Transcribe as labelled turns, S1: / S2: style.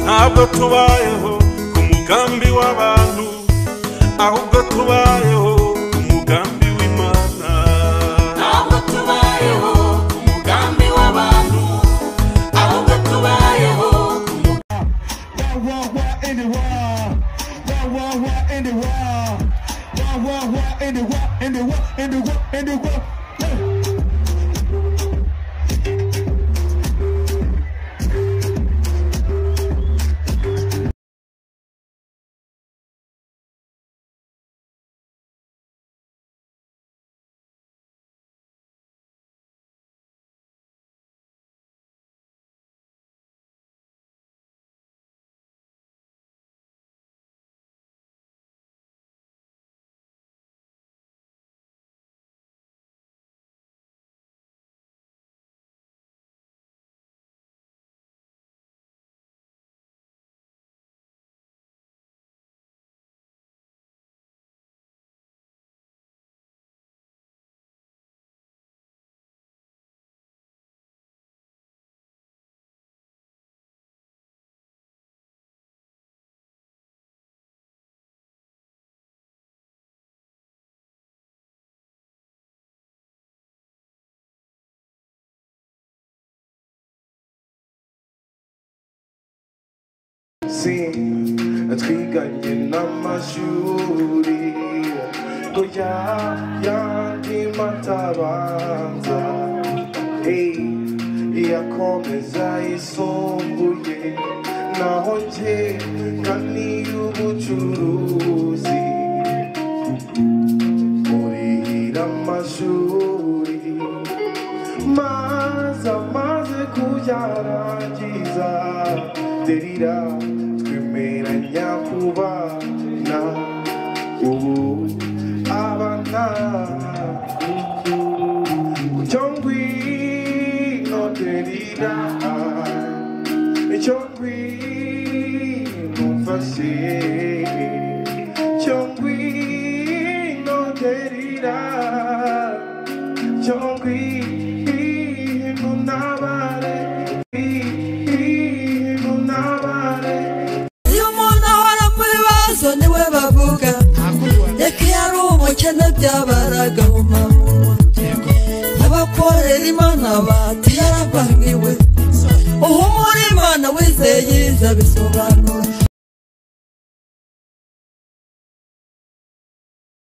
S1: ntabwo tubayeho ku mugambi w'abantu ahubwo tubayeho ku mugambi w'Imana
S2: ntabwo tubayeho ku mugambi w'abantu ahubwo tubayeho ku
S3: twiganye n'amashuri ngo yandi matabanza yakomeza yisumbuye naho njye nganiye ubucuruzi murihira amashuri maze kuyarangiza derira twemeranya kubana ubu abana cyongwino derira cyongwino mfashe cyongwino derira cyongwino nabare
S4: niwe bavuga reka yari umukene byabaraga mu mabuwa abakorera Imana bati yaravangiwe uhumura Imana wizeye yiza bisobanura